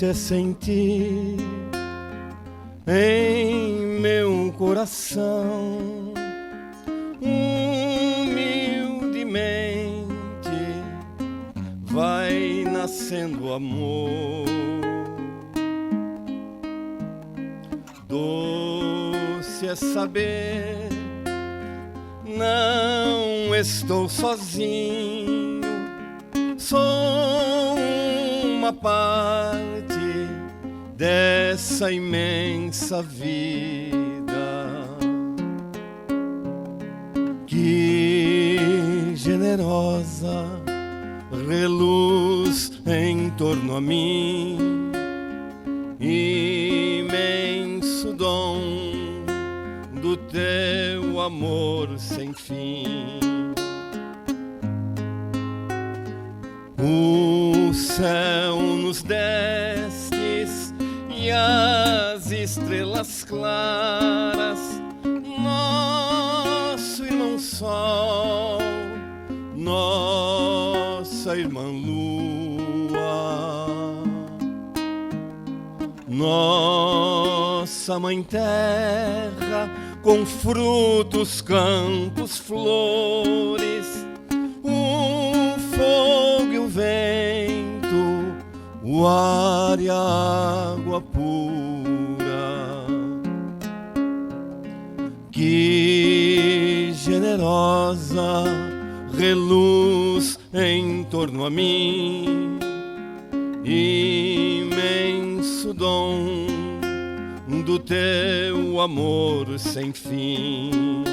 Doce sentir em meu coração, humildemente vai nascendo amor. Doce é saber, não estou sozinho, sou uma parte dessa imensa vida. Que generosa reluz em torno a mim, imenso dom do teu amor sem fim. O céu nos destes e as estrelas claras, nosso irmão sol, nossa irmã lua, nossa mãe terra, com frutos, campos, flores, o fogo e o vento, o ar e a água pura. Que generosa reluz em torno a mim, imenso dom do teu amor sem fim.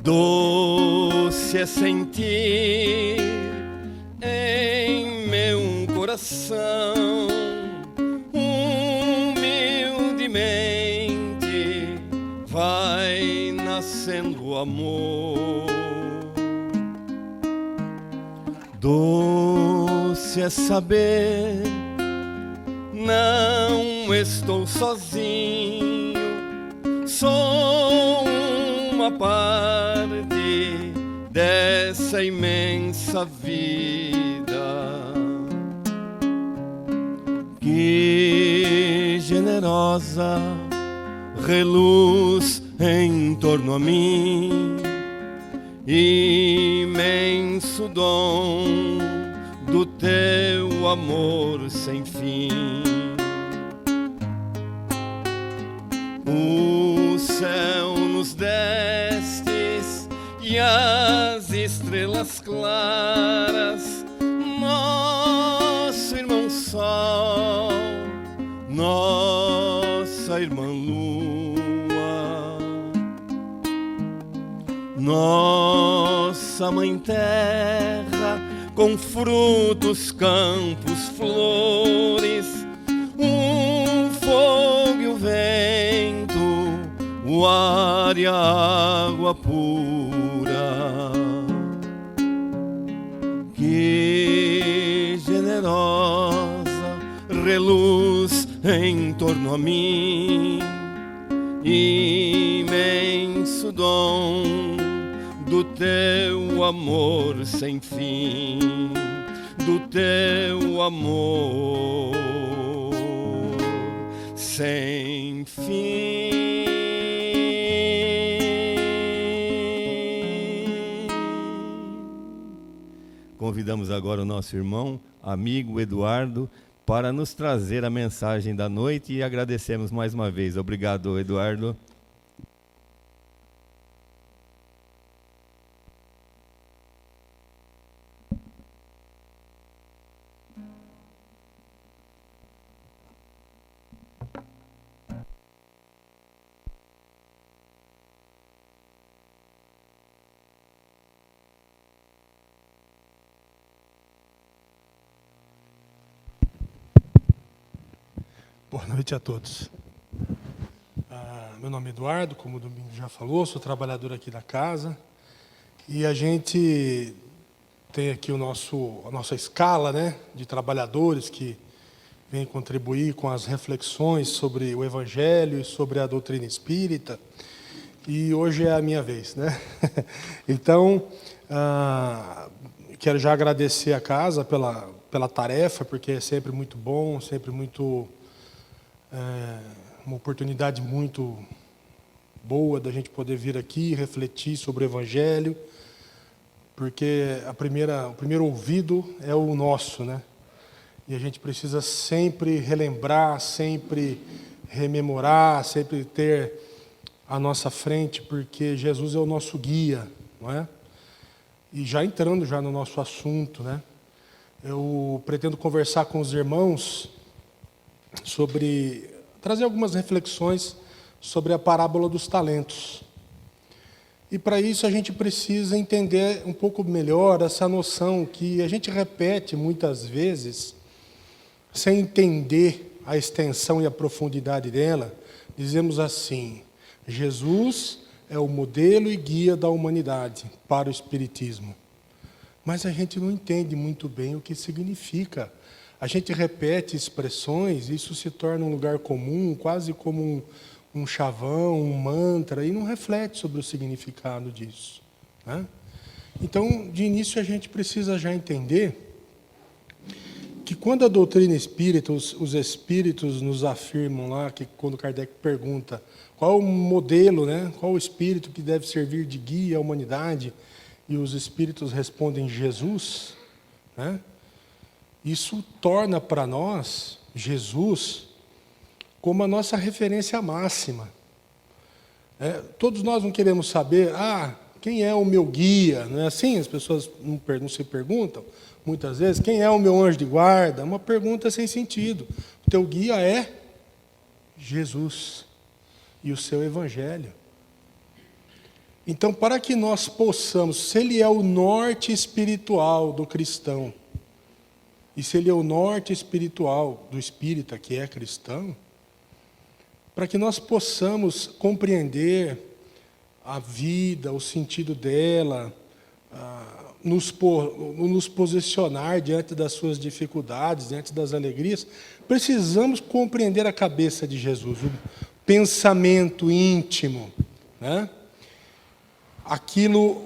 Doce é sentir em meu coração, humildemente vai nascendo amor. Doce é saber, não estou sozinho, sou uma parte dessa imensa vida. Que generosa reluz em torno a mim, imenso dom do teu amor sem fim. O céu nos destes e as estrelas claras, nosso irmão sol, nossa irmã lua, nossa mãe terra, com frutos, campos, flores, o fogo e o vento, o ar e a água pura. Que generosa reluz em torno a mim, imenso dom do teu amor sem fim, do teu amor sem fim. Convidamos agora o nosso irmão, amigo Eduardo, para nos trazer a mensagem da noite e agradecemos mais uma vez. Obrigado, Eduardo. Boa noite a todos. Meu nome é Eduardo, como o Domingo já falou, sou trabalhador aqui da casa. E a gente tem aqui a nossa escala, né, de trabalhadores que vem contribuir com as reflexões sobre o Evangelho e sobre a doutrina espírita. E hoje é a minha vez, né? Então, quero já agradecer a casa pela tarefa, porque é sempre muito bom, sempre muito uma oportunidade muito boa da gente poder vir aqui refletir sobre o Evangelho, porque o primeiro ouvido é o nosso, né? E a gente precisa sempre relembrar, sempre rememorar, sempre ter à nossa frente, porque Jesus é o nosso guia, não é? E já entrando já no nosso assunto, né? Eu pretendo conversar com os irmãos trazer algumas reflexões sobre a parábola dos talentos. E para isso a gente precisa entender um pouco melhor essa noção que a gente repete muitas vezes, sem entender a extensão e a profundidade dela. Dizemos assim: Jesus é o modelo e guia da humanidade para o Espiritismo. Mas a gente não entende muito bem o que significa. A gente repete expressões, isso se torna um lugar comum, quase como um chavão, um mantra, e não reflete sobre o significado disso, né? Então, de início, a gente precisa já entender que quando a doutrina espírita, os espíritos nos afirmam lá, que quando Kardec pergunta qual o modelo, né, qual o espírito que deve servir de guia à humanidade, e os espíritos respondem Jesus, né? Isso torna para nós Jesus como a nossa referência máxima. Todos nós não queremos saber, quem é o meu guia? Não é assim? As pessoas não se perguntam, muitas vezes, quem é o meu anjo de guarda? Uma pergunta sem sentido. O teu guia é Jesus e o seu Evangelho. Então, para que nós possamos, se ele é o norte espiritual do cristão, e se ele é o norte espiritual do espírita, que é cristão, para que nós possamos compreender a vida, o sentido dela, nos posicionar diante das suas dificuldades, diante das alegrias, precisamos compreender a cabeça de Jesus, o pensamento íntimo, né?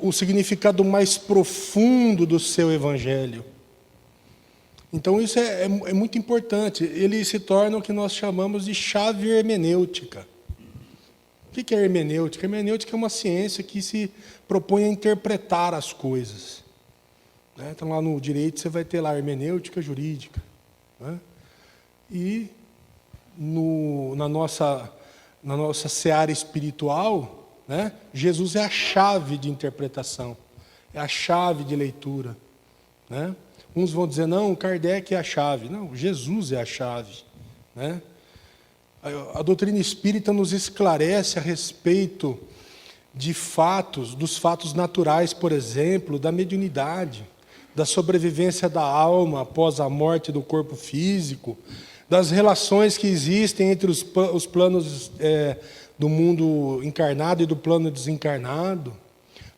O significado mais profundo do seu Evangelho. Então, isso é muito importante. Ele se torna o que nós chamamos de chave hermenêutica. O que é hermenêutica? Hermenêutica é uma ciência que se propõe a interpretar as coisas. Então, lá no direito, você vai ter lá hermenêutica jurídica, né? E na nossa seara espiritual, né, Jesus é a chave de interpretação, é a chave de leitura, né? Uns vão dizer, não, Kardec é a chave. Não, Jesus é a chave, né? A doutrina espírita nos esclarece a respeito dos fatos naturais, por exemplo, da mediunidade, da sobrevivência da alma após a morte do corpo físico, das relações que existem entre os planos do mundo encarnado e do plano desencarnado,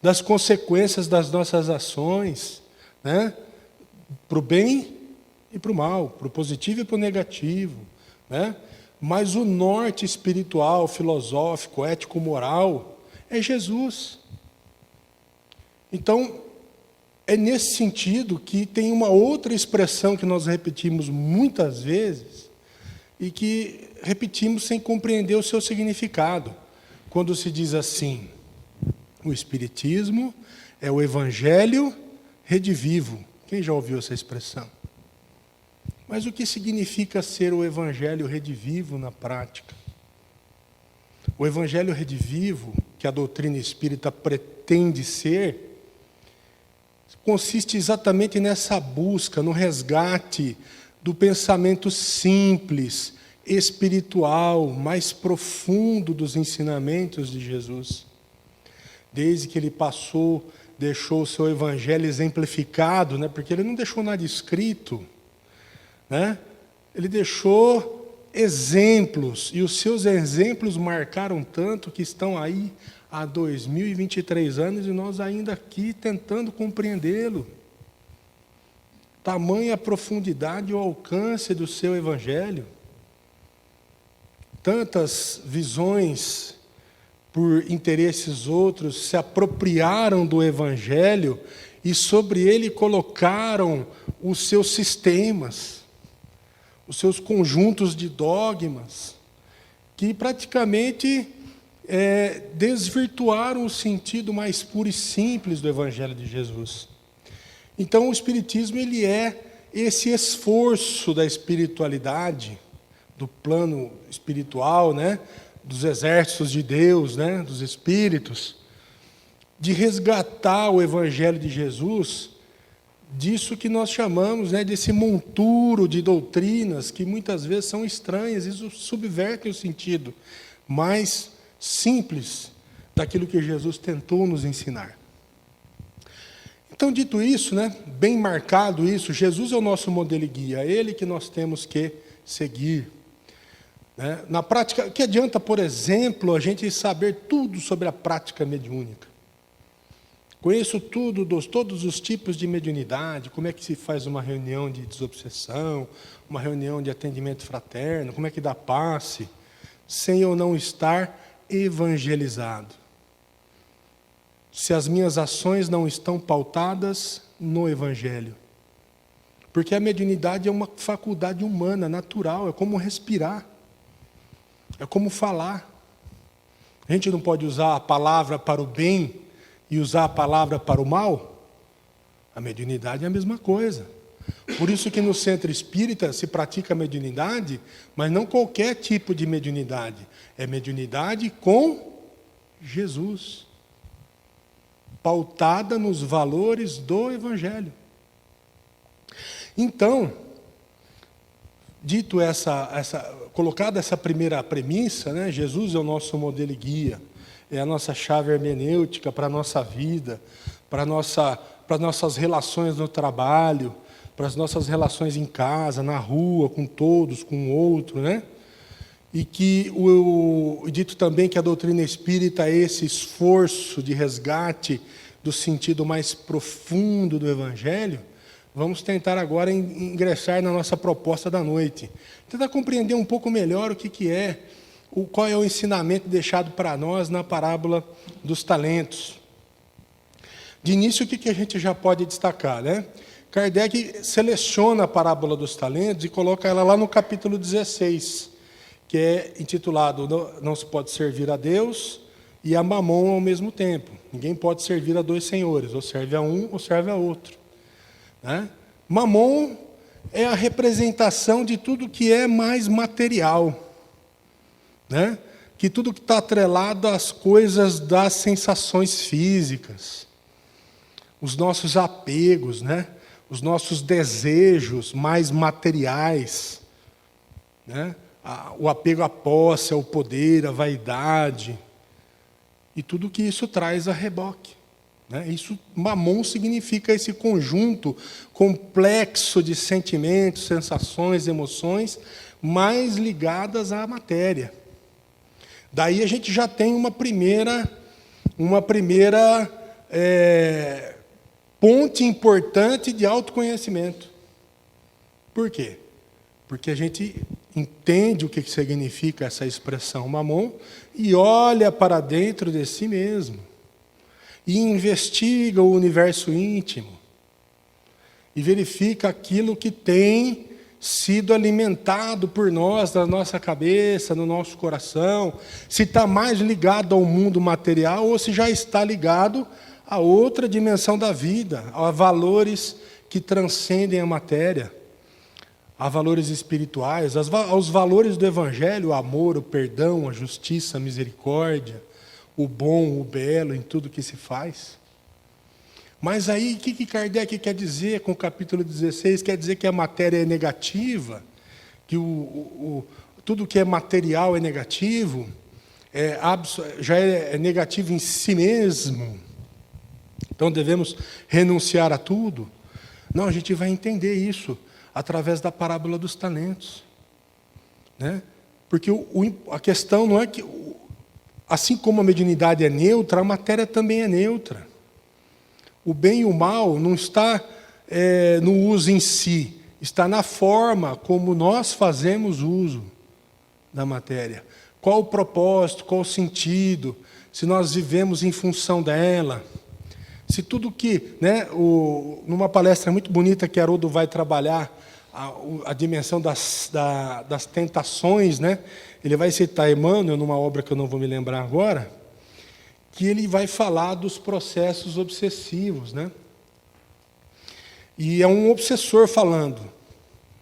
das consequências das nossas ações, né? Para o bem e para o mal, para o positivo e para o negativo, né? Mas o norte espiritual, filosófico, ético-moral é Jesus. Então, é nesse sentido que tem uma outra expressão que nós repetimos muitas vezes e que repetimos sem compreender o seu significado. Quando se diz assim, o Espiritismo é o Evangelho redivivo. Quem já ouviu essa expressão? Mas o que significa ser o Evangelho redivivo na prática? O Evangelho redivivo, que a doutrina espírita pretende ser, consiste exatamente nessa busca, no resgate do pensamento simples, espiritual, mais profundo dos ensinamentos de Jesus. Desde que ele deixou o seu Evangelho exemplificado, né? Porque ele não deixou nada escrito, né? Ele deixou exemplos, e os seus exemplos marcaram tanto que estão aí há 2023 anos e nós ainda aqui tentando compreendê-lo. Tamanha a profundidade e o alcance do seu Evangelho. Tantas visões por interesses outros, se apropriaram do Evangelho e sobre ele colocaram os seus sistemas, os seus conjuntos de dogmas, que praticamente desvirtuaram o sentido mais puro e simples do Evangelho de Jesus. Então, o Espiritismo ele é esse esforço da espiritualidade, do plano espiritual, né, dos exércitos de Deus, né, dos espíritos, de resgatar o Evangelho de Jesus disso que nós chamamos, né, desse monturo de doutrinas que muitas vezes são estranhas e subvertem o sentido mais simples daquilo que Jesus tentou nos ensinar. Então, dito isso, né, bem marcado isso, Jesus é o nosso modelo e guia, é Ele que nós temos que seguir. Né? Na prática, que adianta, por exemplo, a gente saber tudo sobre a prática mediúnica? Conheço todos os tipos de mediunidade, como é que se faz uma reunião de desobsessão, uma reunião de atendimento fraterno, como é que dá passe, sem eu não estar evangelizado. Se as minhas ações não estão pautadas no Evangelho. Porque a mediunidade é uma faculdade humana, natural, é como respirar, é como falar. A gente não pode usar a palavra para o bem e usar a palavra para o mal? A mediunidade é a mesma coisa. Por isso que no centro espírita se pratica a mediunidade, mas não qualquer tipo de mediunidade. É mediunidade com Jesus, pautada nos valores do Evangelho. Então, dito colocada essa primeira premissa, né, Jesus é o nosso modelo e guia, é a nossa chave hermenêutica para a nossa vida, para as nossas relações no trabalho, para as nossas relações em casa, na rua, com todos, com o outro, né? E que dito também que a doutrina espírita é esse esforço de resgate do sentido mais profundo do Evangelho, vamos tentar agora ingressar na nossa proposta da noite. Tentar compreender um pouco melhor qual é o ensinamento deixado para nós na parábola dos talentos. De início, o que a gente já pode destacar, né? Kardec seleciona a parábola dos talentos e coloca ela lá no capítulo 16, que é intitulado Não se pode servir a Deus e a Mamon ao mesmo tempo. Ninguém pode servir a dois senhores, ou serve a um ou serve a outro. Né? Mamon é a representação de tudo que é mais material. Né? Que tudo que está atrelado às coisas das sensações físicas. Os nossos apegos, né? Os nossos desejos mais materiais. Né? O apego à posse, ao poder, à vaidade. E tudo que isso traz a reboque. Né? Mamon significa esse conjunto complexo de sentimentos, sensações, emoções, mais ligadas à matéria. Daí a gente já tem uma primeira ponte importante de autoconhecimento. Por quê? Porque a gente entende o que significa essa expressão mamon e olha para dentro de si mesmo e investiga o universo íntimo e verifica aquilo que tem sido alimentado por nós, na nossa cabeça, no nosso coração, se está mais ligado ao mundo material ou se já está ligado a outra dimensão da vida, a valores que transcendem a matéria, a valores espirituais, aos valores do Evangelho, o amor, o perdão, a justiça, a misericórdia, o bom, o belo em tudo que se faz. Mas aí, o que Kardec quer dizer com o capítulo 16? Quer dizer que a matéria é negativa, que tudo que é material é negativo, já é negativo em si mesmo. Então devemos renunciar a tudo? Não, a gente vai entender isso através da parábola dos talentos. Né? Porque a questão não é que, assim como a mediunidade é neutra, a matéria também é neutra. O bem e o mal não está no uso em si, está na forma como nós fazemos uso da matéria. Qual o propósito, qual o sentido? se nós vivemos em função dela, se tudo que, né, numa palestra muito bonita que Haroldo vai trabalhar, a dimensão das tentações, né, ele vai citar Emmanuel, numa obra que eu não vou me lembrar agora, que ele vai falar dos processos obsessivos, né? E é um obsessor falando,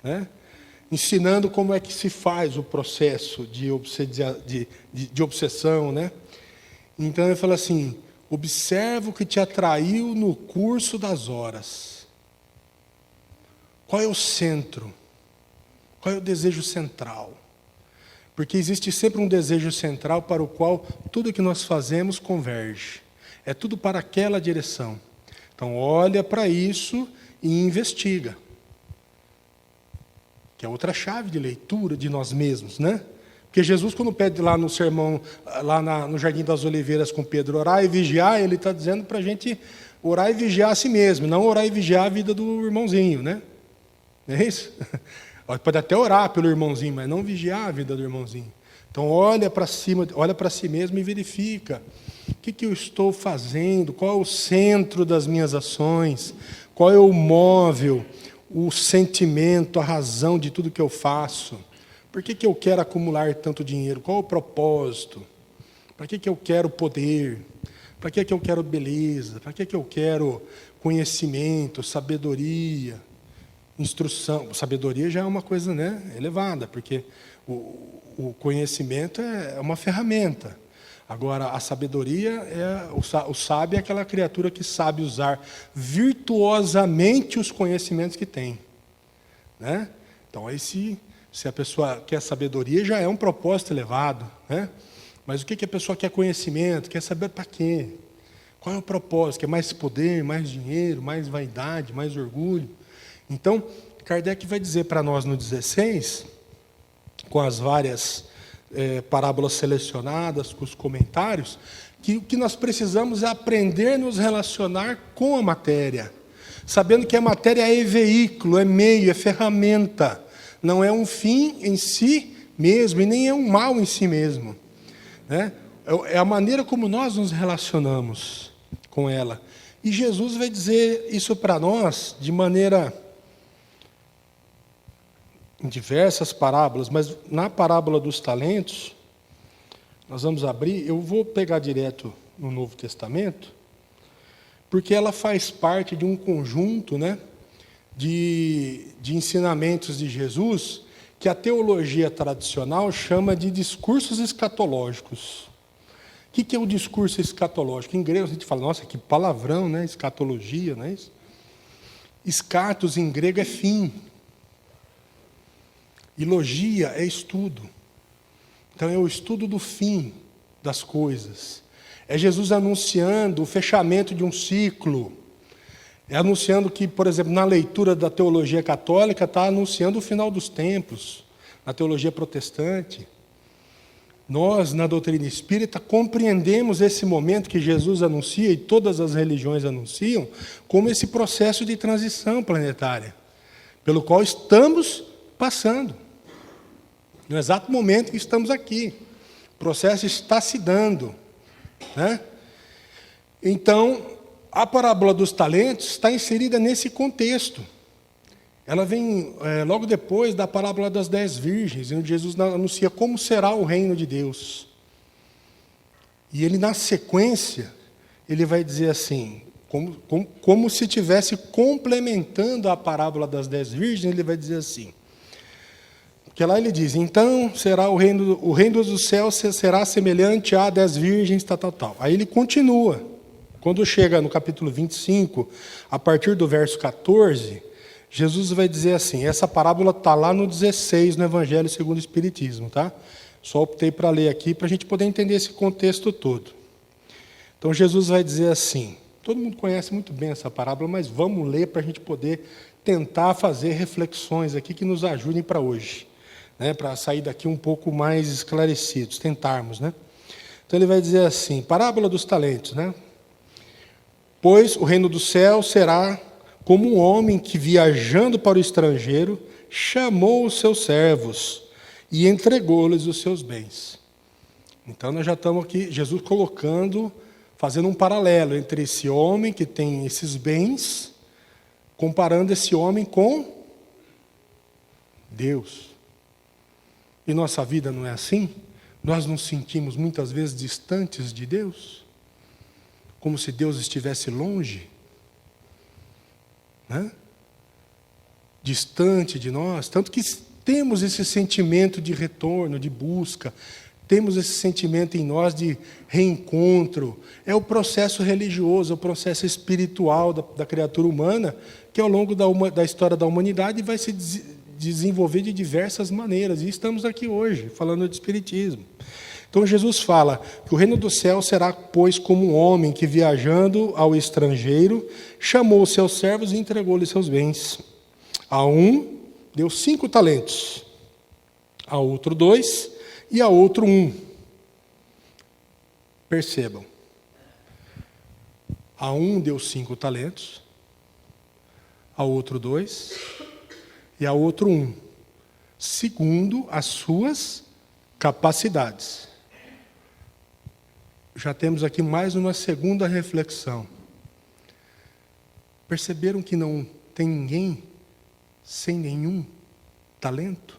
né? Ensinando como é que se faz o processo de obsessão, né? Então ele fala assim: observa o que te atraiu no curso das horas. Qual é o centro? Qual é o desejo central? Porque existe sempre um desejo central para o qual tudo que nós fazemos converge. É tudo para aquela direção. Então, olha para isso e investiga. Que é outra chave de leitura de nós mesmos, né? Porque Jesus, quando pede lá no sermão, lá no Jardim das Oliveiras com Pedro, orar e vigiar, ele está dizendo para a gente orar e vigiar a si mesmo, não orar e vigiar a vida do irmãozinho, né? Não é isso? Pode até orar pelo irmãozinho, mas não vigiar a vida do irmãozinho. Então, olha para cima, olha para si mesmo e verifica. O que eu estou fazendo? Qual é o centro das minhas ações? Qual é o móvel, o sentimento, a razão de tudo que eu faço? Por que eu quero acumular tanto dinheiro? Qual é o propósito? Para que eu quero poder? Para que eu quero beleza? Para que eu quero conhecimento, sabedoria? Instrução, sabedoria já é uma coisa, né, elevada, porque o conhecimento é uma ferramenta. Agora, a sabedoria o sábio é aquela criatura que sabe usar virtuosamente os conhecimentos que tem, né? Então, aí se a pessoa quer sabedoria, já é um propósito elevado, né? Mas o que a pessoa quer conhecimento? Quer saber para quê? Qual é o propósito? Quer mais poder, mais dinheiro, mais vaidade, mais orgulho? Então, Kardec vai dizer para nós no 16, com as várias parábolas selecionadas, com os comentários, que o que nós precisamos é aprender a nos relacionar com a matéria, sabendo que a matéria é veículo, é meio, é ferramenta, não é um fim em si mesmo, e nem é um mal em si mesmo, né? É a maneira como nós nos relacionamos com ela. E Jesus vai dizer isso para nós de maneira... em diversas parábolas, mas na parábola dos talentos, nós vamos abrir, eu vou pegar direto no Novo Testamento, porque ela faz parte de um conjunto, né, de ensinamentos de Jesus, que a teologia tradicional chama de discursos escatológicos. O que é o discurso escatológico? Em grego a gente fala, nossa, que palavrão, né? Escatologia, não é isso? Escatos em grego é fim. E logia é estudo. Então é o estudo do fim das coisas. É Jesus anunciando o fechamento de um ciclo. É anunciando que, por exemplo, na leitura da teologia católica, está anunciando o final dos tempos. Na teologia protestante. Nós, na doutrina espírita, compreendemos esse momento que Jesus anuncia e todas as religiões anunciam como esse processo de transição planetária, pelo qual estamos passando. No exato momento que estamos aqui. O processo está se dando, né? Então, a parábola dos talentos está inserida nesse contexto. Ela vem logo depois da parábola das 10 virgens, onde Jesus anuncia como será o reino de Deus. E ele, na sequência, ele vai dizer assim, como se estivesse complementando a parábola das 10 virgens, ele vai dizer assim, porque lá ele diz, então será o reino dos céus será semelhante a 10 virgens, tal. Aí ele continua. Quando chega no capítulo 25, a partir do verso 14, Jesus vai dizer assim, essa parábola está lá no 16, no Evangelho segundo o Espiritismo, tá? Só optei para ler aqui, para a gente poder entender esse contexto todo. Então Jesus vai dizer assim, todo mundo conhece muito bem essa parábola, mas vamos ler para a gente poder tentar fazer reflexões aqui que nos ajudem para hoje. Né, para sair daqui um pouco mais esclarecidos, tentarmos, né? Então ele vai dizer assim, parábola dos talentos, né? Pois o reino do céu será como um homem que, viajando para o estrangeiro, chamou os seus servos e entregou-lhes os seus bens. Então nós já estamos aqui, Jesus fazendo um paralelo entre esse homem que tem esses bens, comparando esse homem com Deus. E nossa vida não é assim? Nós nos sentimos muitas vezes distantes de Deus, como se Deus estivesse longe, né? Distante de nós, tanto que temos esse sentimento de retorno, de busca, temos esse sentimento em nós de reencontro. É o processo religioso, é o processo espiritual da criatura humana, que ao longo da história da humanidade vai se desenvolver de diversas maneiras. E estamos aqui hoje, falando de espiritismo. Então Jesus fala que o reino do céu será, pois, como um homem que, viajando ao estrangeiro, chamou os seus servos e entregou-lhes seus bens. A um deu 5 talentos, a outro 2 e a outro 1. Percebam. A um deu 5 talentos, a outro 2 e a outro 1, segundo as suas capacidades. Já temos aqui mais uma segunda reflexão. Perceberam que não tem ninguém sem nenhum talento?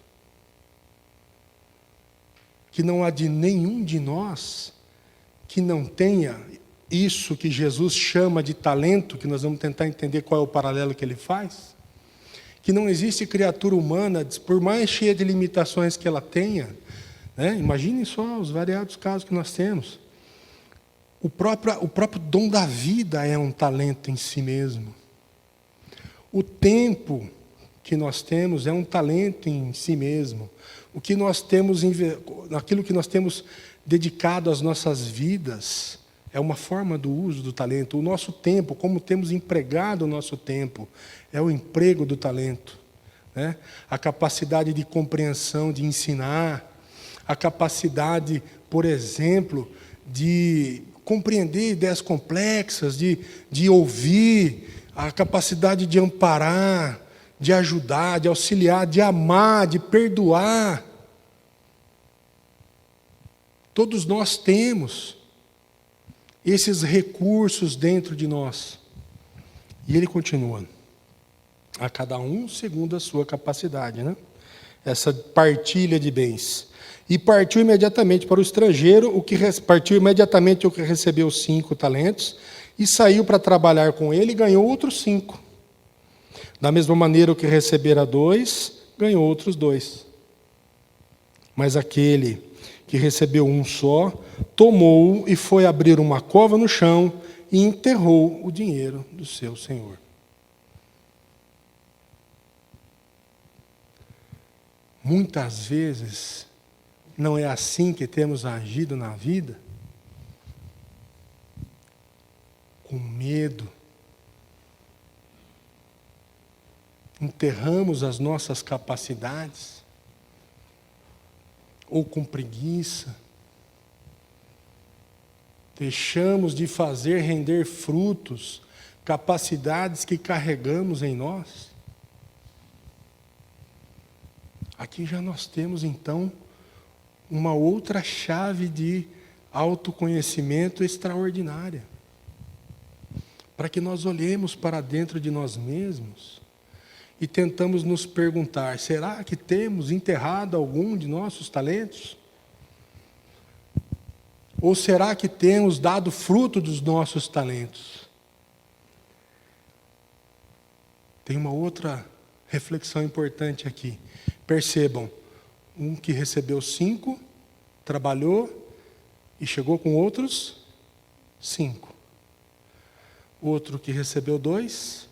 Que não há de nenhum de nós que não tenha isso que Jesus chama de talento, que nós vamos tentar entender qual é o paralelo que ele faz? Que não existe criatura humana, por mais cheia de limitações que ela tenha, né? Imaginem só os variados casos que nós temos. O próprio dom da vida é um talento em si mesmo. O tempo que nós temos é um talento em si mesmo. O que nós temos, aquilo que nós temos dedicado às nossas vidas, é uma forma do uso do talento. O nosso tempo, como temos empregado o nosso tempo, é o emprego do talento, né? A capacidade de compreensão, de ensinar, a capacidade, por exemplo, de compreender ideias complexas, de ouvir, a capacidade de amparar, de ajudar, de auxiliar, de amar, de perdoar. Todos nós temos esses recursos dentro de nós. E ele continua. A cada um segundo a sua capacidade, né? Essa partilha de bens. E partiu imediatamente para o estrangeiro, partiu imediatamente o que recebeu 5 talentos, e saiu para trabalhar com ele e ganhou outros 5. Da mesma maneira, o que recebera 2, ganhou outros 2. Mas aquele que recebeu 1 só, tomou-o e foi abrir uma cova no chão e enterrou o dinheiro do seu senhor. Muitas vezes, não é assim que temos agido na vida? Com medo. Enterramos as nossas capacidades. Ou com preguiça. Deixamos de fazer render frutos, capacidades que carregamos em nós. Aqui já nós temos, então, uma outra chave de autoconhecimento extraordinária. Para que nós olhemos para dentro de nós mesmos e tentamos nos perguntar, será que temos enterrado algum de nossos talentos? Ou será que temos dado fruto dos nossos talentos? Tem uma outra reflexão importante aqui. Percebam, um que recebeu 5, trabalhou e chegou com outros 5. Outro que recebeu 2,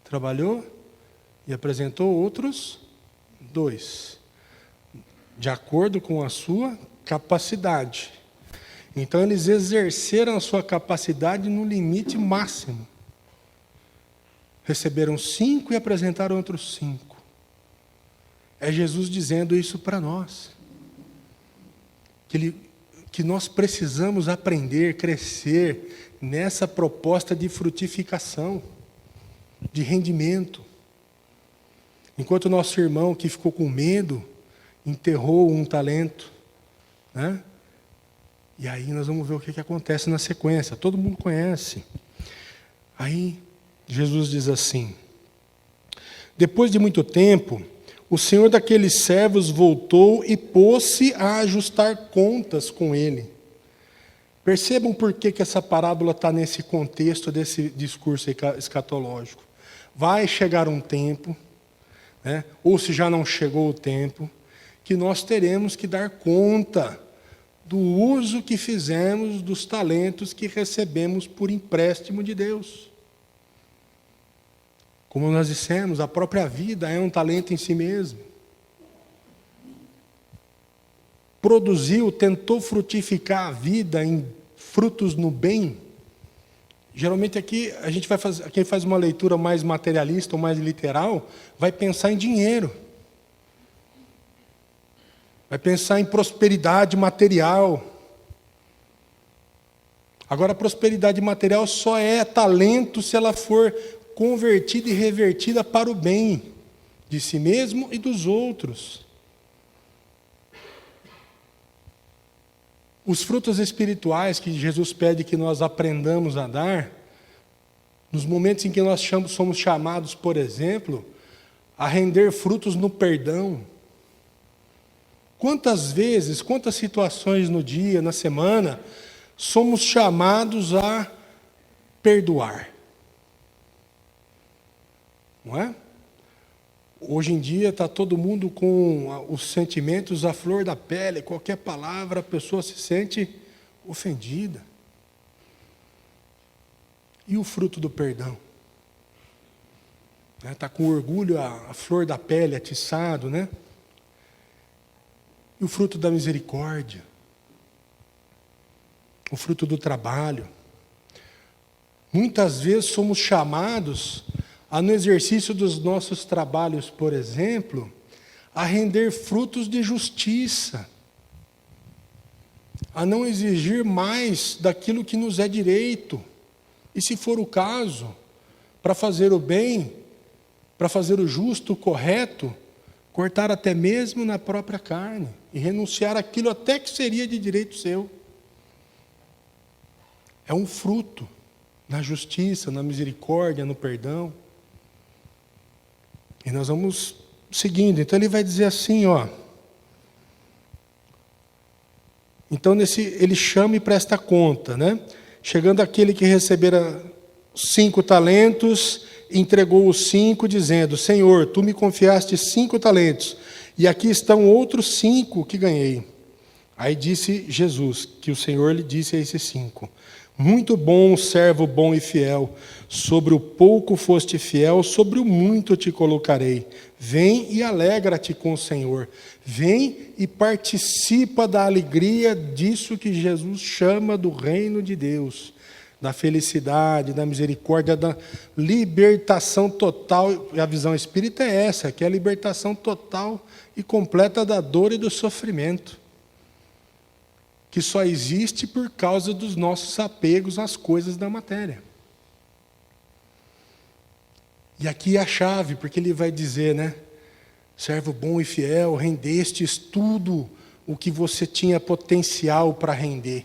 trabalhou e apresentou outros 2, de acordo com a sua capacidade. Então, eles exerceram a sua capacidade no limite máximo. Receberam 5 e apresentaram outros 5. É Jesus dizendo isso para nós. Que nós precisamos aprender, crescer nessa proposta de frutificação, de rendimento. Enquanto o nosso irmão que ficou com medo, enterrou um talento, né? E aí nós vamos ver o que acontece na sequência. Todo mundo conhece. Aí Jesus diz assim: depois de muito tempo, o senhor daqueles servos voltou e pôs-se a ajustar contas com ele. Percebam por que essa parábola está nesse contexto desse discurso escatológico. Vai chegar um tempo, né, ou se já não chegou o tempo, que nós teremos que dar conta do uso que fizemos dos talentos que recebemos por empréstimo de Deus. Como nós dissemos, a própria vida é um talento em si mesmo. Produziu, tentou frutificar a vida em frutos no bem. Geralmente aqui a gente vai fazer, quem faz uma leitura mais materialista ou mais literal, vai pensar em dinheiro. Vai pensar em prosperidade material. Agora, a prosperidade material só é talento se ela for convertida e revertida para o bem de si mesmo e dos outros. Os frutos espirituais que Jesus pede que nós aprendamos a dar, nos momentos em que nós somos chamados, por exemplo, a render frutos no perdão. Quantas vezes, quantas situações no dia, na semana, somos chamados a perdoar? Não é? Hoje em dia está todo mundo com os sentimentos à flor da pele, qualquer palavra a pessoa se sente ofendida. E o fruto do perdão? Está com orgulho a flor da pele, atiçado, né? E o fruto da misericórdia? O fruto do trabalho? Muitas vezes somos chamados no exercício dos nossos trabalhos, por exemplo, a render frutos de justiça, a não exigir mais daquilo que nos é direito, e se for o caso, para fazer o bem, para fazer o justo, o correto, cortar até mesmo na própria carne, e renunciar àquilo até que seria de direito seu. É um fruto na justiça, na misericórdia, no perdão. E nós vamos seguindo. Então ele vai dizer assim, ó. Então ele chama e presta conta, né? Chegando aquele que recebera 5 talentos, entregou os 5, dizendo: Senhor, tu me confiaste 5 talentos, e aqui estão outros 5 que ganhei. Aí disse Jesus, que o Senhor lhe disse a esses 5: muito bom, servo bom e fiel, sobre o pouco foste fiel, sobre o muito te colocarei. Vem e alegra-te com o Senhor. Vem e participa da alegria disso que Jesus chama do reino de Deus, da felicidade, da misericórdia, da libertação total. E a visão espírita é essa, que é a libertação total e completa da dor e do sofrimento, que só existe por causa dos nossos apegos às coisas da matéria. E aqui é a chave, porque ele vai dizer, né? Servo bom e fiel, rendestes tudo o que você tinha potencial para render.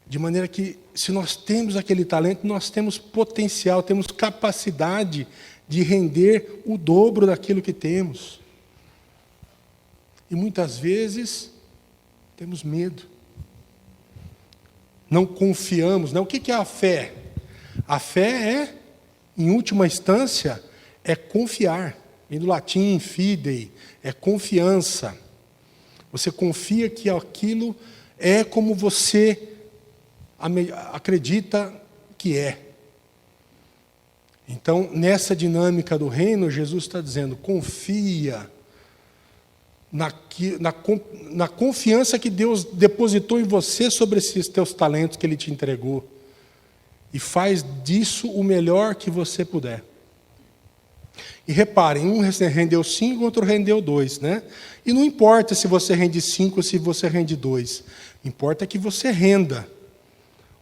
De maneira que, se nós temos aquele talento, nós temos potencial, temos capacidade de render o dobro daquilo que temos. E muitas vezes temos medo. Não confiamos. Não? O que é a fé? A fé é, em última instância, é confiar. Vem do latim fidei, é confiança. Você confia que aquilo é como você acredita que é. Então, nessa dinâmica do reino, Jesus está dizendo: confia na confiança que Deus depositou em você sobre esses teus talentos que Ele te entregou. E faz disso o melhor que você puder. E reparem, um rendeu 5, outro rendeu 2, né? E não importa se você rende 5 ou se você rende 2. Importa que você renda.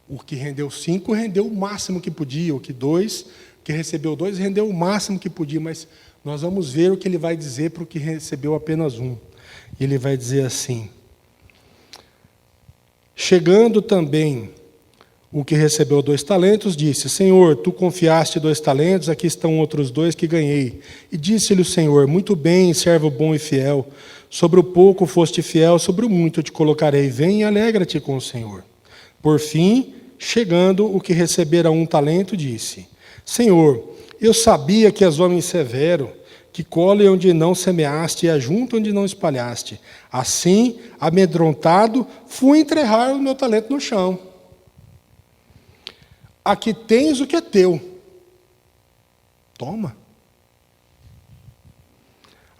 O que rendeu 5 rendeu o máximo que podia. O que recebeu 2 rendeu o máximo que podia. Mas nós vamos ver o que ele vai dizer para o que recebeu apenas 1. E ele vai dizer assim: Chegando também o que recebeu 2 talentos, disse: Senhor, tu confiaste 2 talentos, aqui estão outros 2 que ganhei. E disse-lhe o Senhor: muito bem, servo bom e fiel. Sobre o pouco foste fiel, sobre o muito te colocarei. Vem e alegra-te com o Senhor. Por fim, chegando o que recebera 1 talento, disse: Senhor, eu sabia que és homem severo, que colhe onde não semeaste e ajunta onde não espalhaste. Assim, amedrontado, fui enterrar o meu talento no chão. Aqui tens o que é teu. Toma.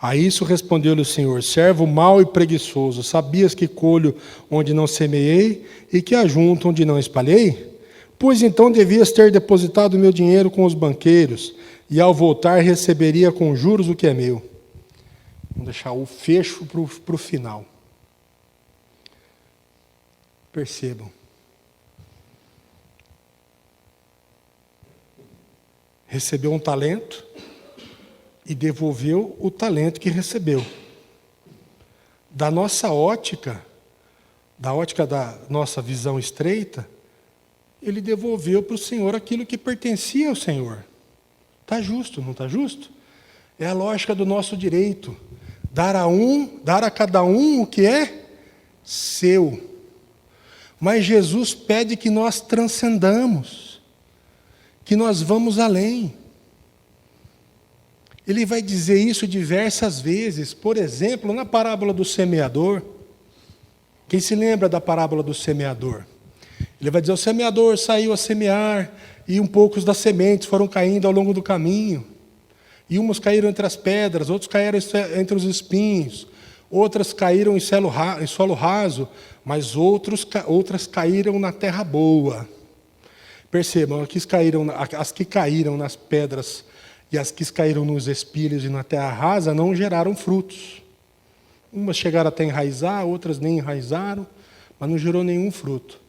A isso respondeu-lhe o Senhor: servo mau e preguiçoso, sabias que colho onde não semeei e que ajunto onde não espalhei? Pois então devias ter depositado o meu dinheiro com os banqueiros, e ao voltar receberia com juros o que é meu. Vamos deixar o fecho para o final. Percebam. Recebeu 1 talento e devolveu o talento que recebeu. Da nossa ótica, da ótica da nossa visão estreita, ele devolveu para o Senhor aquilo que pertencia ao Senhor. Está justo, não está justo? É a lógica do nosso direito. Dar a cada um o que é seu. Mas Jesus pede que nós transcendamos, que nós vamos além. Ele vai dizer isso diversas vezes. Por exemplo, na parábola do semeador. Quem se lembra da parábola do semeador? Ele vai dizer: o semeador saiu a semear, e poucos das sementes foram caindo ao longo do caminho. E umas caíram entre as pedras, outros caíram entre os espinhos, outras caíram em solo raso, mas outras caíram na terra boa. Percebam, as que caíram nas pedras e as que caíram nos espinhos e na terra rasa não geraram frutos. Umas chegaram até a enraizar, outras nem enraizaram, mas não gerou nenhum fruto.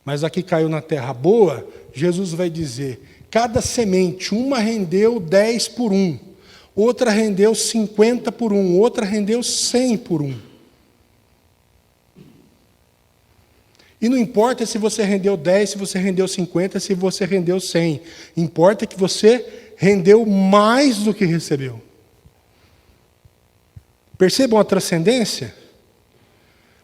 Mas a que caiu na terra boa, Jesus vai dizer: cada semente, uma rendeu 10 por 1, outra rendeu 50 por 1, outra rendeu 100 por 1. E não importa se você rendeu 10, se você rendeu 50, se você rendeu 100. Importa que você rendeu mais do que recebeu. Percebam a transcendência?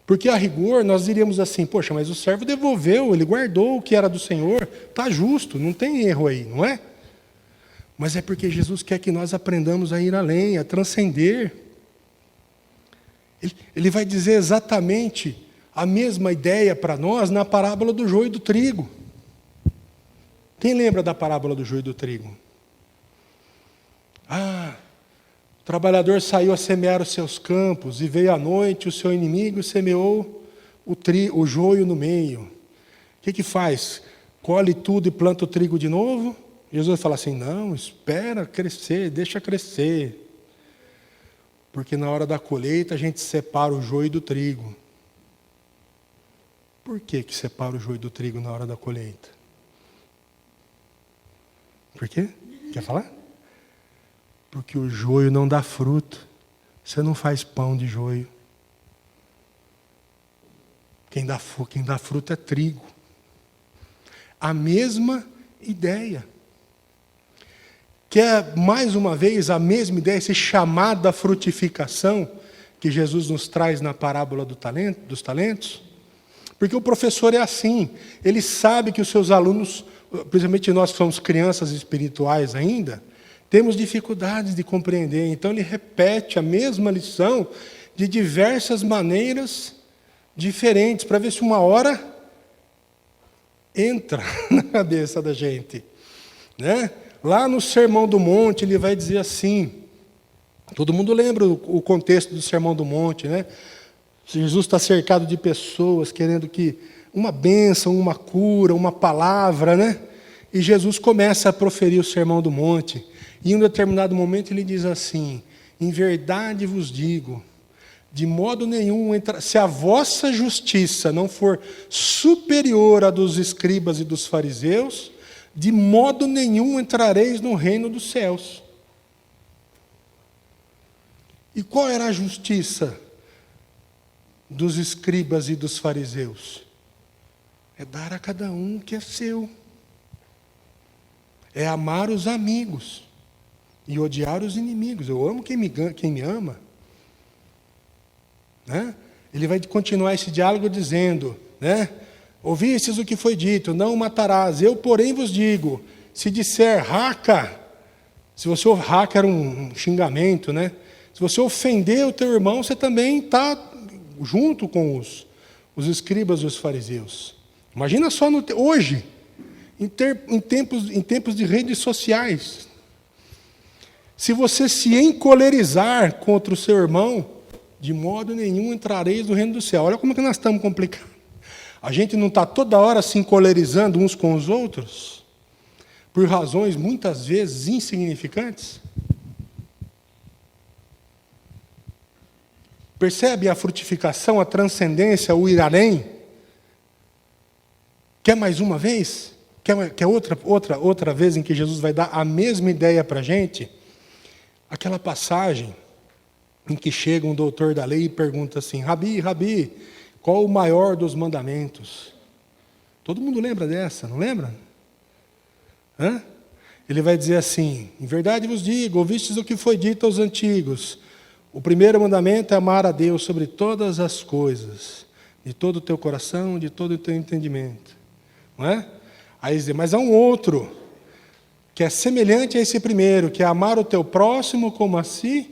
Porque a rigor nós diríamos assim: poxa, mas o servo devolveu, ele guardou o que era do Senhor, está justo, não tem erro aí, não é? Mas é porque Jesus quer que nós aprendamos a ir além, a transcender. Ele vai dizer exatamente a mesma ideia para nós na parábola do joio e do trigo. Quem lembra da parábola do joio e do trigo? O trabalhador saiu a semear os seus campos, e veio à noite o seu inimigo e semeou o joio no meio. O que faz? Colhe tudo e planta o trigo de novo? Jesus fala assim: não, espera crescer, deixa crescer. Porque na hora da colheita a gente separa o joio do trigo. Por que separa o joio do trigo na hora da colheita? Por quê? Quer falar? Porque o joio não dá fruto. Você não faz pão de joio. Quem dá fruto é trigo. A mesma ideia. Que é, mais uma vez, a mesma ideia, esse chamado da frutificação que Jesus nos traz na parábola dos talentos. Porque o professor é assim. Ele sabe que os seus alunos, principalmente nós que somos crianças espirituais ainda, temos dificuldades de compreender. Então ele repete a mesma lição de diversas maneiras diferentes, para ver se uma hora entra na cabeça da gente, né? Lá no Sermão do Monte ele vai dizer assim, todo mundo lembra o contexto do Sermão do Monte, né? Jesus está cercado de pessoas querendo que uma bênção, uma cura, uma palavra, né? E Jesus começa a proferir o Sermão do Monte. E em um determinado momento ele diz assim: em verdade vos digo, de modo nenhum, se a vossa justiça não for superior à dos escribas e dos fariseus, de modo nenhum entrareis no reino dos céus. E qual era a justiça dos escribas e dos fariseus? É dar a cada um o que é seu. É amar os amigos e odiar os inimigos. Eu amo quem me ama. Né? Ele vai continuar esse diálogo dizendo, né? Ouvistes o que foi dito, não matarás. Eu, porém, vos digo, se disser raca, se você raca era um xingamento, né? Se você ofender o teu irmão, você também está junto com os escribas e os fariseus. Imagina só hoje, em tempos de redes sociais. Se você se encolerizar contra o seu irmão, de modo nenhum entrareis no reino do céu. Olha como que nós estamos complicados. A gente não está toda hora se encolerizando uns com os outros, por razões muitas vezes insignificantes? Percebe a frutificação, a transcendência, o ir além? Quer mais uma vez? Quer outra vez em que Jesus vai dar a mesma ideia para a gente? Aquela passagem em que chega um doutor da lei e pergunta assim, Rabi, qual o maior dos mandamentos? Todo mundo lembra dessa, não lembra? Ele vai dizer assim, em verdade vos digo, ouvistes o que foi dito aos antigos. O primeiro mandamento é amar a Deus sobre todas as coisas, de todo o teu coração, de todo o teu entendimento. Não é? Aí diz, mas há um outro, que é semelhante a esse primeiro, que é amar o teu próximo como a si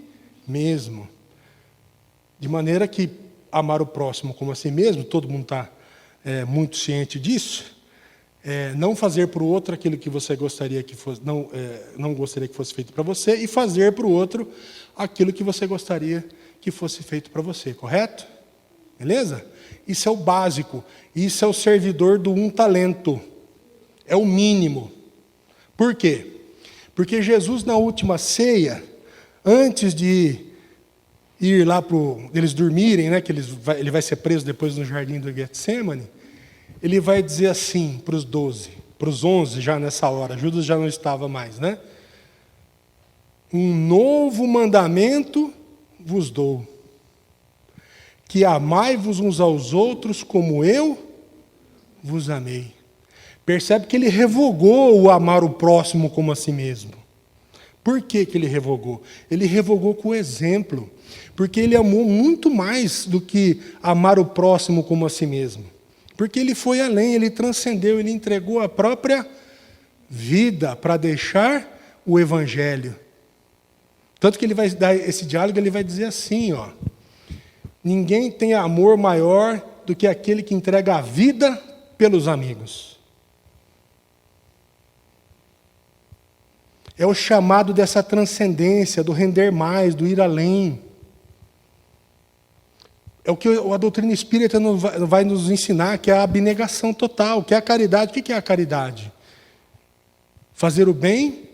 mesmo. De maneira que amar o próximo como a si mesmo, todo mundo está muito ciente disso, não fazer para o outro aquilo que você gostaria que fosse, não gostaria que fosse feito para você, e fazer para o outro aquilo que você gostaria que fosse feito para você, correto? Beleza? Isso é o básico, isso é o servidor do um talento, é o mínimo. Por quê? Porque Jesus, na última ceia, antes de ir lá para eles dormirem, né, que ele vai ser preso depois no jardim do Getsemane, ele vai dizer assim para os 12, para os 11 já nessa hora, Judas já não estava mais, né? Um novo mandamento vos dou, que amai-vos uns aos outros como eu vos amei. Percebe que ele revogou o amar o próximo como a si mesmo. Por que ele revogou? Ele revogou com o exemplo, porque ele amou muito mais do que amar o próximo como a si mesmo. Porque ele foi além, ele transcendeu, ele entregou a própria vida para deixar o Evangelho. Tanto que ele vai dar esse diálogo, ele vai dizer assim, ó, ninguém tem amor maior do que aquele que entrega a vida pelos amigos. É o chamado dessa transcendência, do render mais, do ir além. É o que a doutrina espírita vai nos ensinar, que é a abnegação total, que é a caridade. O que é a caridade? Fazer o bem.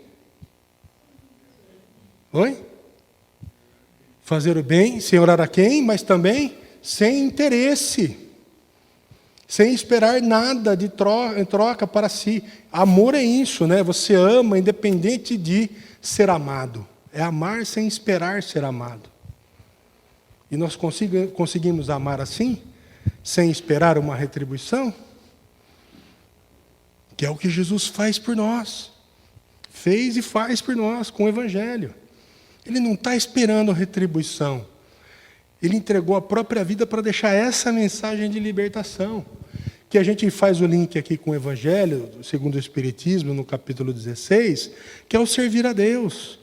Oi? Fazer o bem sem orar a quem, mas também sem interesse. Sem esperar nada em troca para si. Amor é isso, né? Você ama independente de ser amado. É amar sem esperar ser amado. E nós conseguimos amar assim, sem esperar uma retribuição? Que é o que Jesus faz por nós. Fez e faz por nós com o Evangelho. Ele não está esperando a retribuição. Ele entregou a própria vida para deixar essa mensagem de libertação. Que a gente faz o link aqui com o Evangelho, segundo o Espiritismo, no capítulo 16, que é o servir a Deus.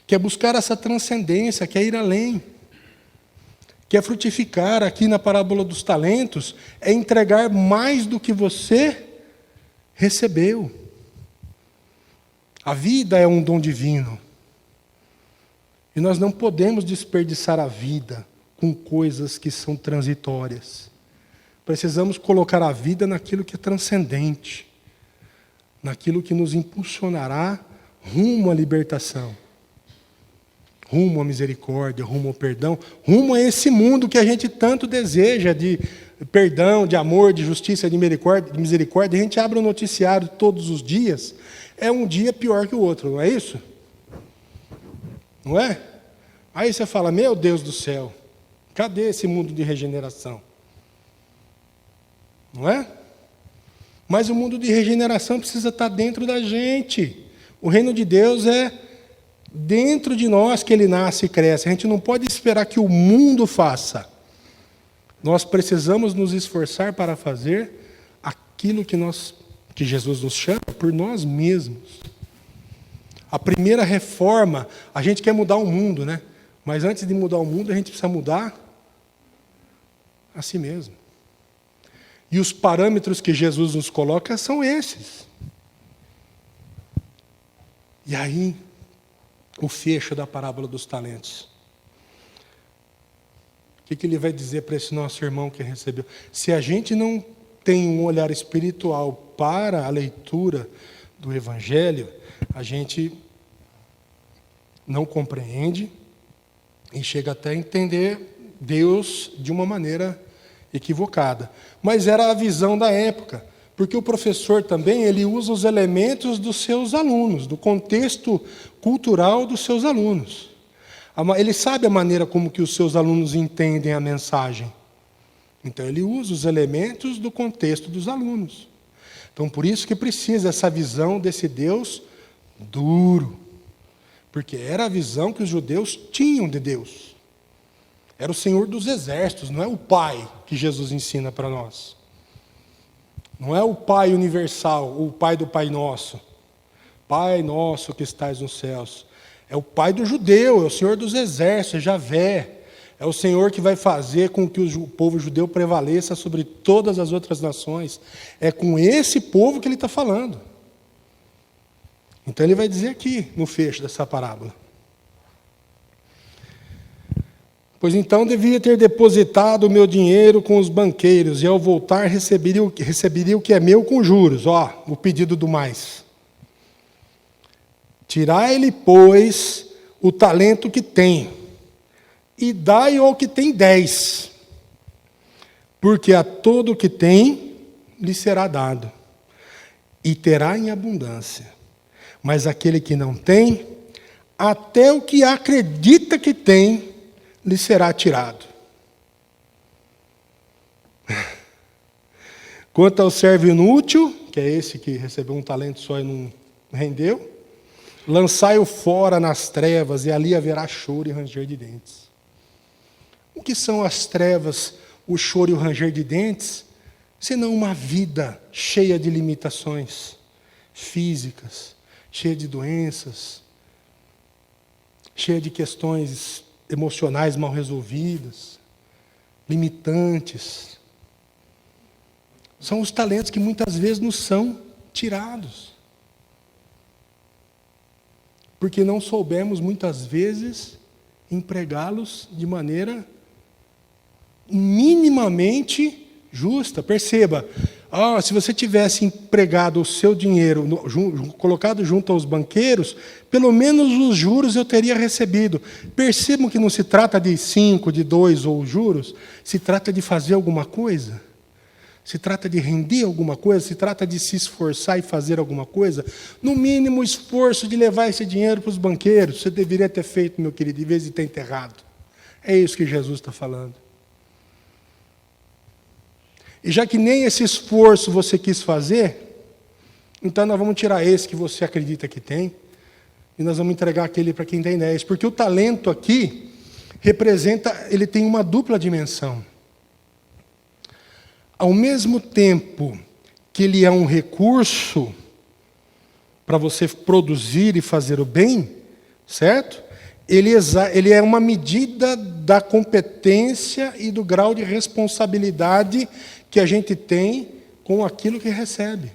Que é buscar essa transcendência, que é ir além. Que é frutificar, aqui na parábola dos talentos, é entregar mais do que você recebeu. A vida é um dom divino. E nós não podemos desperdiçar a vida com coisas que são transitórias. Precisamos colocar a vida naquilo que é transcendente, naquilo que nos impulsionará rumo à libertação, rumo à misericórdia, rumo ao perdão, rumo a esse mundo que a gente tanto deseja, de perdão, de amor, de justiça, de misericórdia. A gente abre o noticiário todos os dias, é um dia pior que o outro, não é isso? Não é? Aí você fala, meu Deus do céu, cadê esse mundo de regeneração? Não é? Mas o mundo de regeneração precisa estar dentro da gente. O reino de Deus é dentro de nós que ele nasce e cresce. A gente não pode esperar que o mundo faça. Nós precisamos nos esforçar para fazer aquilo que Jesus nos chama por nós mesmos. A primeira reforma, a gente quer mudar o mundo, né? Mas antes de mudar o mundo, a gente precisa mudar a si mesmo. E os parâmetros que Jesus nos coloca são esses. E aí, o fecho da parábola dos talentos. O que ele vai dizer para esse nosso irmão que recebeu? Se a gente não tem um olhar espiritual para a leitura do Evangelho, a gente não compreende e chega até a entender Deus de uma maneira equivocada. Mas era a visão da época, porque o professor também ele usa os elementos dos seus alunos, do contexto cultural dos seus alunos. Ele sabe a maneira como que os seus alunos entendem a mensagem. Então ele usa os elementos do contexto dos alunos. Então por isso que precisa essa visão desse Deus duro. Porque era a visão que os judeus tinham de Deus. Era o Senhor dos exércitos, não é o Pai que Jesus ensina para nós. Não é o Pai universal, o Pai do Pai Nosso. Pai nosso que estais nos céus. É o Pai do judeu, é o Senhor dos exércitos, é Javé. É o Senhor que vai fazer com que o povo judeu prevaleça sobre todas as outras nações. É com esse povo que ele está falando. Então ele vai dizer aqui, no fecho dessa parábola. Pois então devia ter depositado o meu dinheiro com os banqueiros, e ao voltar receberia o que é meu com juros. Ó, o pedido do mais. Tirai-lhe, pois, o talento que tem, e dai ao que tem 10. Porque a todo o que tem, lhe será dado, e terá em abundância. Mas aquele que não tem, até o que acredita que tem, lhe será tirado. Quanto ao servo inútil, que é esse que recebeu um talento só e não rendeu, lançai-o fora nas trevas, e ali haverá choro e ranger de dentes. O que são as trevas, o choro e o ranger de dentes? Senão uma vida cheia de limitações físicas, cheia de doenças, cheia de questões emocionais mal resolvidas, limitantes. São os talentos que muitas vezes nos são tirados. Porque não soubemos muitas vezes empregá-los de maneira minimamente justa. Perceba, se você tivesse empregado o seu dinheiro, colocado junto aos banqueiros, pelo menos os juros eu teria recebido. Percebam que não se trata de 5, de 2 ou juros, se trata de fazer alguma coisa. Se trata de render alguma coisa, se trata de se esforçar e fazer alguma coisa. No mínimo, o esforço de levar esse dinheiro para os banqueiros, você deveria ter feito, meu querido, em vez de ter enterrado. É isso que Jesus está falando. E já que nem esse esforço você quis fazer, então nós vamos tirar esse que você acredita que tem, e nós vamos entregar aquele para quem tem 10. Porque o talento aqui representa, ele tem uma dupla dimensão. Ao mesmo tempo que ele é um recurso para você produzir e fazer o bem, certo? Ele é uma medida da competência e do grau de responsabilidade que a gente tem com aquilo que recebe.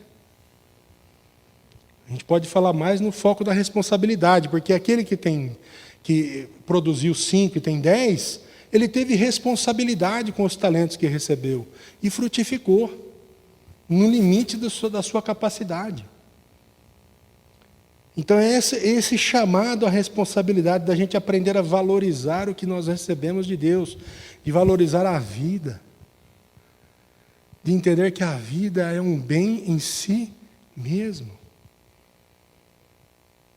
A gente pode falar mais no foco da responsabilidade, porque aquele que produziu 5 e tem 10, ele teve responsabilidade com os talentos que recebeu e frutificou no limite da sua capacidade. Então é esse chamado à responsabilidade da gente aprender a valorizar o que nós recebemos de Deus, de valorizar a vida, de entender que a vida é um bem em si mesmo,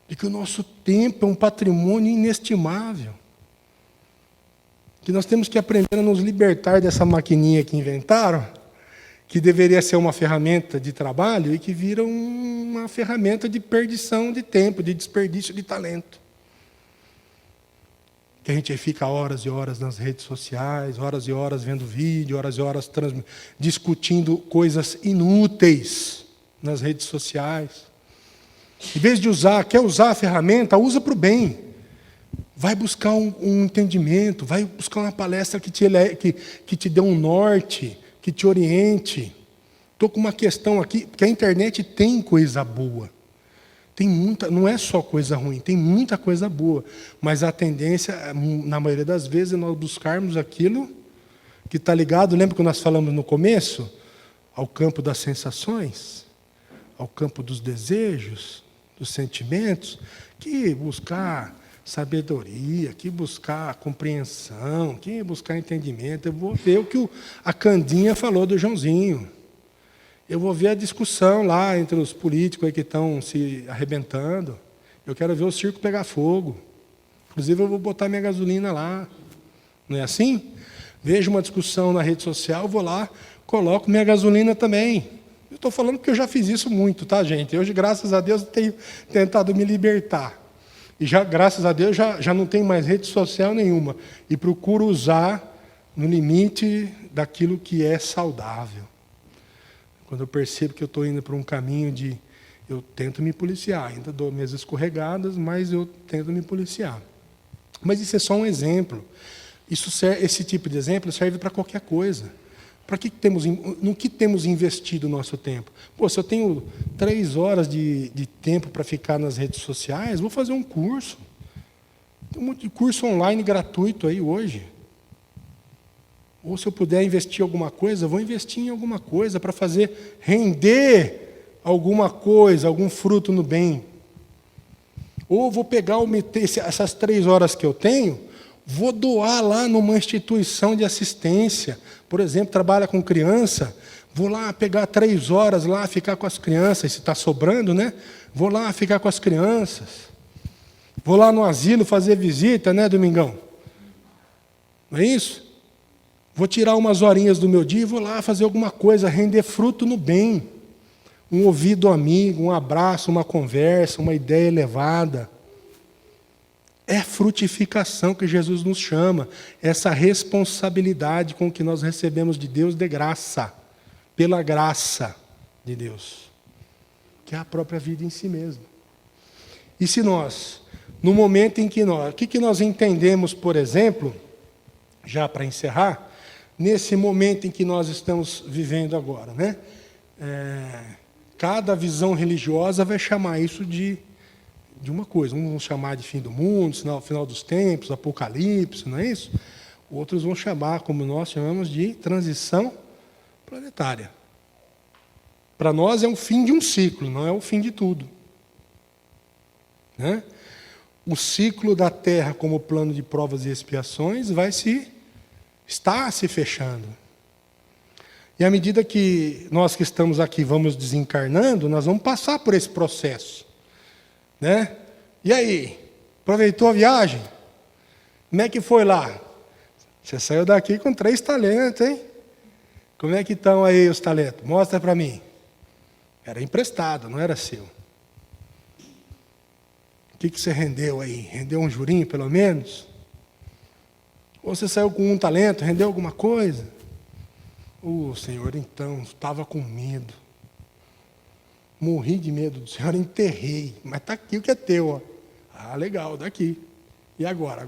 de que o nosso tempo é um patrimônio inestimável, que nós temos que aprender a nos libertar dessa maquininha que inventaram, que deveria ser uma ferramenta de trabalho e que vira uma ferramenta de perdição de tempo, de desperdício de talento. Que a gente fica horas e horas nas redes sociais, horas e horas vendo vídeo, horas e horas discutindo coisas inúteis nas redes sociais. Em vez de quer usar a ferramenta, usa para o bem. Vai buscar um entendimento, vai buscar uma palestra que te dê um norte, que te oriente. Estou com uma questão aqui, porque a internet tem coisa boa. Tem muita, não é só coisa ruim, tem muita coisa boa. Mas a tendência, na maioria das vezes, é nós buscarmos aquilo que está ligado, lembra que nós falamos no começo? Ao campo das sensações, ao campo dos desejos, dos sentimentos, que buscar sabedoria, que buscar compreensão, que buscar entendimento. Eu vou ver o que a Candinha falou do Joãozinho. Eu vou ver a discussão lá entre os políticos aí que estão se arrebentando. Eu quero ver o circo pegar fogo. Inclusive, eu vou botar minha gasolina lá. Não é assim? Vejo uma discussão na rede social, vou lá, coloco minha gasolina também. Eu estou falando porque eu já fiz isso muito, tá, gente? Hoje, graças a Deus, eu tenho tentado me libertar. E já, graças a Deus, já não tenho mais rede social nenhuma. E procuro usar no limite daquilo que é saudável. Quando eu percebo que eu estou indo para um caminho eu tento me policiar. Ainda dou minhas escorregadas, mas eu tento me policiar. Mas isso é só um exemplo. Esse tipo de exemplo serve para qualquer coisa. No que temos investido o nosso tempo? Se eu tenho 3 horas de tempo para ficar nas redes sociais, vou fazer um curso. Tem um monte de curso online gratuito aí hoje. Ou se eu puder investir em alguma coisa, vou investir em alguma coisa para fazer render alguma coisa, algum fruto no bem. Ou vou pegar essas 3 horas que eu tenho, vou doar lá numa instituição de assistência. Por exemplo, trabalha com criança, vou lá pegar 3 horas lá, ficar com as crianças, se está sobrando, né? Vou lá ficar com as crianças. Vou lá no asilo fazer visita, né, Domingão? Não é isso? Vou tirar umas horinhas do meu dia e vou lá fazer alguma coisa, render fruto no bem. Um ouvido amigo, um abraço, uma conversa, uma ideia elevada. É frutificação que Jesus nos chama, essa responsabilidade com que nós recebemos de Deus de graça, pela graça de Deus, que é a própria vida em si mesmo. E se nós, no momento em que o que nós entendemos, por exemplo, já para encerrar, nesse momento em que nós estamos vivendo agora, né? Cada visão religiosa vai chamar isso de uma coisa. Uns vão chamar de fim do mundo, final dos tempos, apocalipse, não é isso? Outros vão chamar, como nós chamamos, de transição planetária. Para nós é o fim de um ciclo, não é o fim de tudo. Né? O ciclo da Terra como plano de provas e expiações está se fechando. E à medida que nós que estamos aqui vamos desencarnando, nós vamos passar por esse processo. Né? E aí? Aproveitou a viagem? Como é que foi lá? Você saiu daqui com 3 talentos, hein? Como é que estão aí os talentos? Mostra para mim. Era emprestado, não era seu. O que você rendeu aí? Rendeu um jurinho, pelo menos? Ou você saiu com 1 talento, rendeu alguma coisa? Senhor, então, estava com medo. Morri de medo do Senhor, enterrei. Mas está aqui o que é teu. Ó. Ah, legal, daqui. E agora?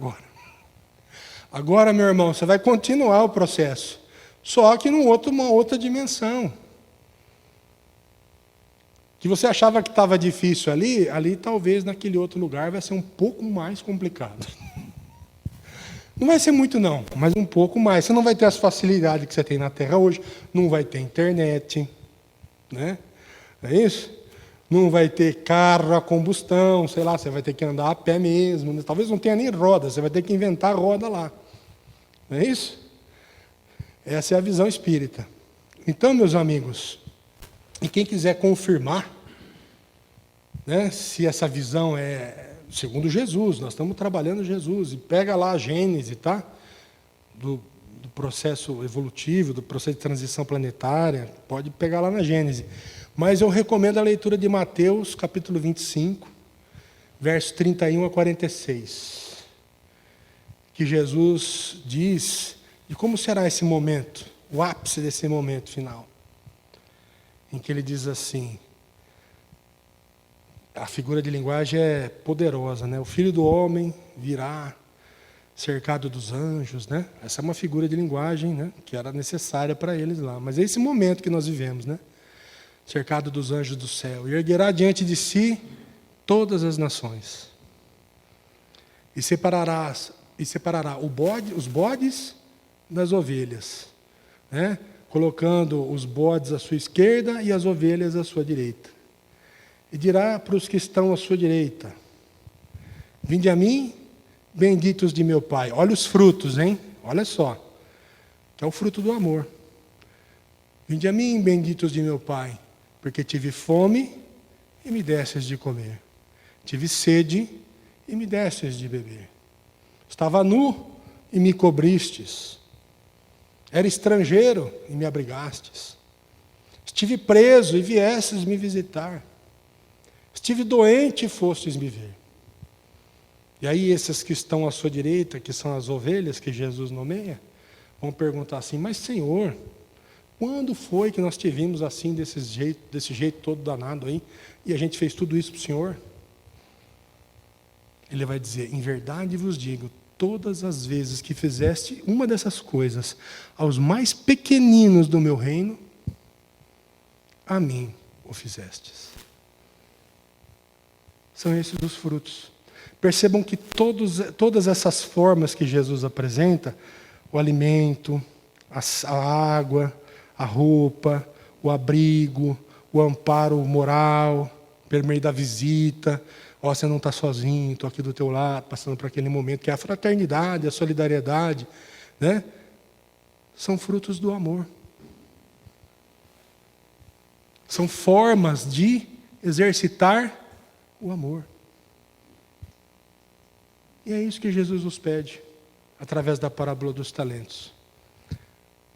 Agora, meu irmão, você vai continuar o processo. Só que numa outra dimensão. Que você achava que estava difícil ali talvez naquele outro lugar vai ser um pouco mais complicado. Não vai ser muito não, mas um pouco mais. Você não vai ter as facilidades que você tem na Terra hoje, não vai ter internet, né? Não é isso? Não vai ter carro a combustão, sei lá, você vai ter que andar a pé mesmo. Né? Talvez não tenha nem roda, você vai ter que inventar roda lá. Não é isso? Essa é a visão espírita. Então, meus amigos, e quem quiser confirmar, né, se essa visão é segundo Jesus, nós estamos trabalhando Jesus, e pega lá a Gênesis, tá? do processo evolutivo, do processo de transição planetária, pode pegar lá na Gênesis. Mas eu recomendo a leitura de Mateus, capítulo 25, versos 31 a 46, que Jesus diz de como será esse momento, o ápice desse momento final, em que ele diz assim, a figura de linguagem é poderosa, né? O Filho do Homem virá cercado dos anjos, né? Essa é uma figura de linguagem, né? Que era necessária para eles lá. Mas é esse momento que nós vivemos, né? Cercado dos anjos do céu. E erguerá diante de si todas as nações. E separará os bodes das ovelhas, né? Colocando os bodes à sua esquerda e as ovelhas à sua direita. E dirá para os que estão à sua direita: vinde a mim, benditos de meu Pai. Olha os frutos, hein? Olha só. Que é o fruto do amor. Vinde a mim, benditos de meu Pai, porque tive fome e me destes de comer. Tive sede e me destes de beber. Estava nu e me cobristes. Era estrangeiro e me abrigastes. Estive preso e viestes me visitar. Estive doente e fostes me ver. E aí esses que estão à sua direita, que são as ovelhas que Jesus nomeia, vão perguntar assim: mas Senhor, quando foi que nós te vimos assim, desse jeito todo danado aí, e a gente fez tudo isso para o Senhor? Ele vai dizer: em verdade vos digo, todas as vezes que fizeste uma dessas coisas aos mais pequeninos do meu reino, a mim o fizestes. São esses os frutos. Percebam que todas essas formas que Jesus apresenta, o alimento, a água, a roupa, o abrigo, o amparo moral, por meio da visita, você não está sozinho, estou aqui do teu lado, passando por aquele momento, que é a fraternidade, a solidariedade, né? São frutos do amor. São formas de exercitar o amor. E é isso que Jesus nos pede, através da parábola dos talentos.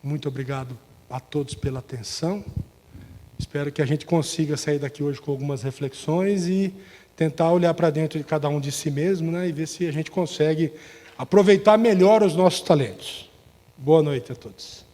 Muito obrigado a todos pela atenção. Espero que a gente consiga sair daqui hoje com algumas reflexões e tentar olhar para dentro de cada um de si mesmo, né, e ver se a gente consegue aproveitar melhor os nossos talentos. Boa noite a todos.